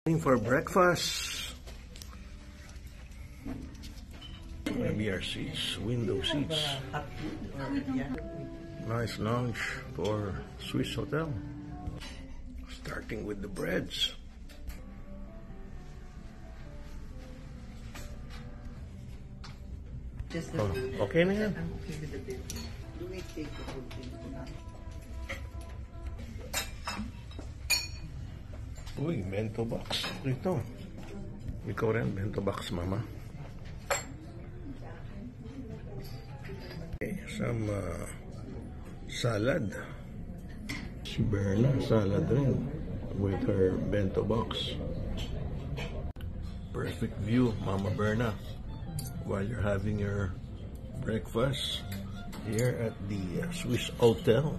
For breakfast. Maybe our seats, window seats. Nice lounge for Swiss Hotel. Starting with the breads. Oh, okay na yan. Uy, bento box. Ito. Ikaw rin, bento box, mama. Okay, some salad. Si Berna, salad rin with her bento box. Perfect view, Mama Berna, while you're having your breakfast here at the Swiss Hotel.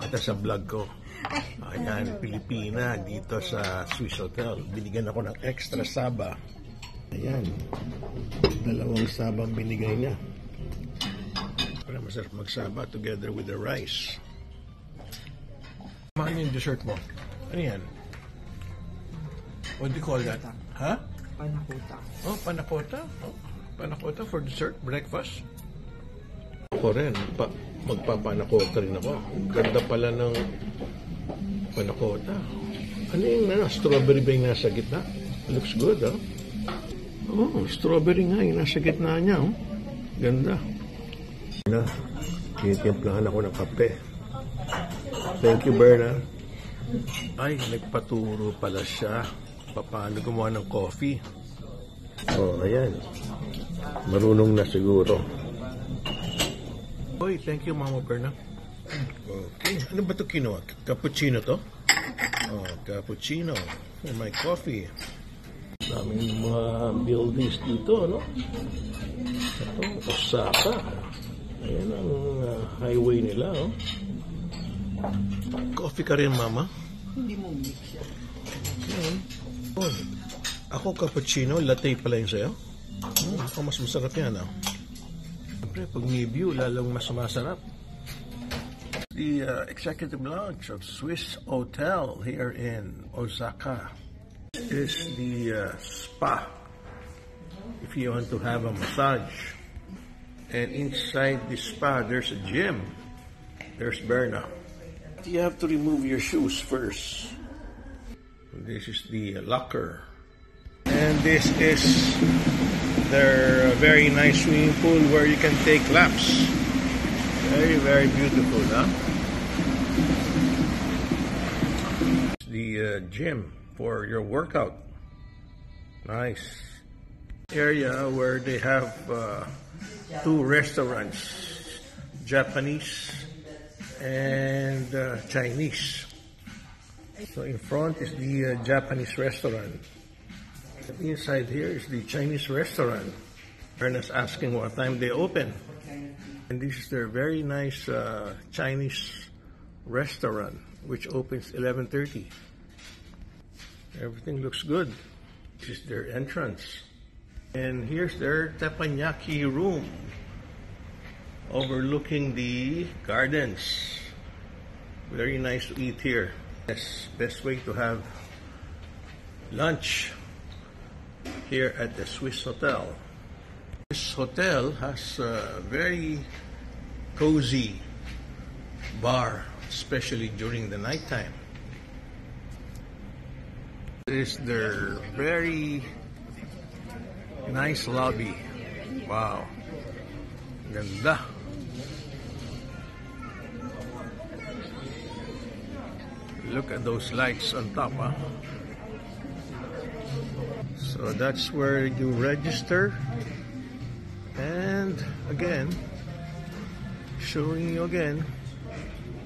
Ito sa vlog ko. Ayan, Pilipina dito sa Swiss Hotel. Binigyan ako ng extra saba. Ayan, 2 saba binigay niya. Para masarap magsaba together with the rice. Ano yung dessert mo? Ano yan? What do you call that? Ha? Panakota. Oh, panakota? Oh, panakota for dessert, breakfast? Ako rin, magpapanakota rin ako. Ganda pala ng panakota. Ano yung strawberry ba yung nasa gitna? Looks good, huh? Oh, strawberry nga yung nasa gitna niya, oh. Ganda. Titimplahan ako ng kape. Thank you, Berna. Ay, nagpaturo pala siya. Paano gumawa ng coffee. Oh, ayan. Marunong na siguro. Oy, thank you, Mama Berna. Okay. Ano ba ito kinuha? Cappuccino to? Oh, cappuccino for my coffee. Daming mga buildings dito, no? Ito, Osaka. Ayan ang highway nila, oh. Coffee ka rin, Mama? Hindi mo mix siya. Oh. Ako cappuccino, latte pala yun sa'yo? Ako mas masarap yan, oh. Siyempre, pag may view, lalong mas masarap. The executive lounge of Swiss Hotel here in Osaka is the spa. If you want to have a massage. And inside the spa, there's a gym. There's Berna. You have to remove your shoes first. This is the locker. And this is their very nice swimming pool where you can take laps. Very, very beautiful, huh? The gym for your workout. Nice. Area where they have 2 restaurants, Japanese and Chinese. So in front is the Japanese restaurant. Inside here is the Chinese restaurant. Berna's asking what time they open. And this is their very nice Chinese restaurant, which opens 11:30. Everything looks good. This is their entrance. And here's their teppanyaki room, overlooking the gardens. Very nice to eat here. Yes, best way to have lunch here at the Swiss Hotel. This hotel has a very cozy bar, especially during the nighttime. This is their very nice lobby. Wow. Ganda. Look at those lights on top, huh? So that's where you register. And again, showing you again,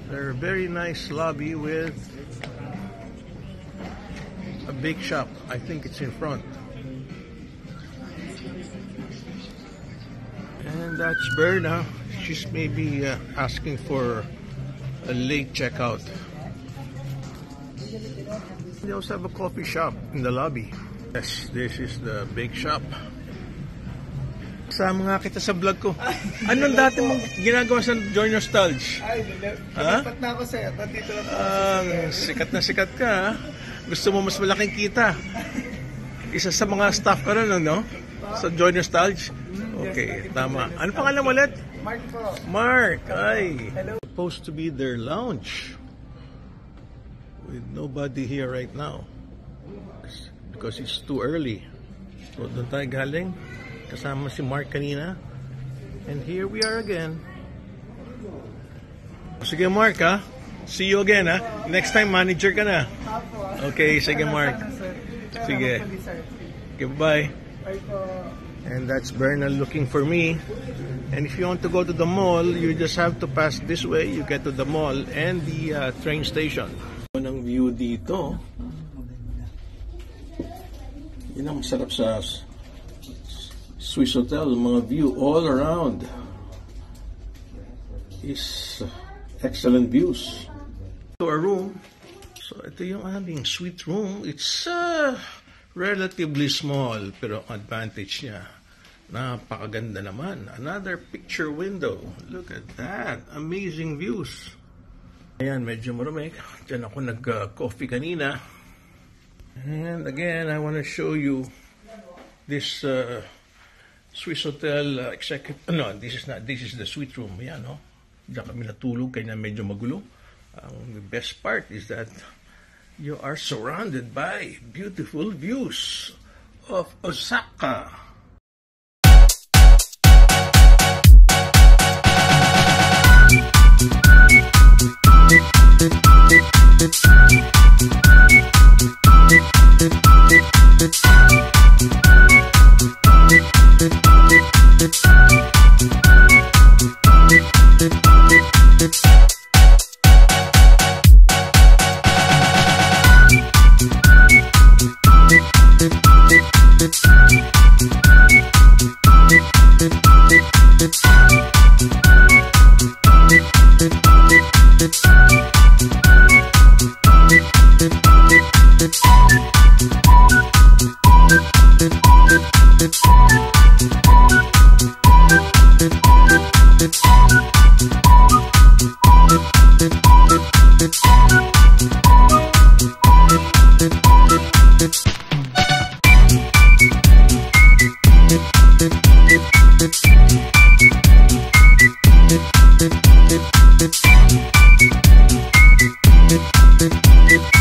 their very nice lobby with a big shop. I think it's in front. And that's Berna. She's maybe asking for a late checkout. They also have a coffee shop in the lobby. Yes, this is the bake shop. Kasama nga kita sa vlog ko. Anong dati mong ginagawa sa Joy Nostalgia? Ay, nilipat na ako sa'yo. Nandito lang ako. Sikat na sikat ka, ha? Gusto mo mas malaking kita. Isa sa mga staff ka rin, no? Sa Joy Nostalgia. Okay, tama. Ano pangalan mo ulit? Mark po. Mark, ay. Supposed to be their lounge. With nobody here right now. Because it's too early. So doon tayo galing. Kasama si Mark kanina. And here we are again. Sige Mark ha. See you again ha. Next time manager ka na. Okay, sige Mark. Sige. Okay, bye. And that's Bernal looking for me. And if you want to go to the mall, you just have to pass this way. You get to the mall and the train station. Ang view dito. Yun ang masarap sa Swiss Hotel. Mga view all around is excellent views. To our room. So ito yung aming suite room. It's relatively small, pero ang advantage niya, napakaganda naman. Another picture window. Look at that. Amazing views. Ayan, medyo marumik. Diyan ako nag-coffee kanina. And again, I want to show you this Swiss Hotel executive. No, this is not. This is the suite room. Ayan, no? Diyan kami natulog, kaya medyo magulo. The best part is that you are surrounded by beautiful views of Osaka. It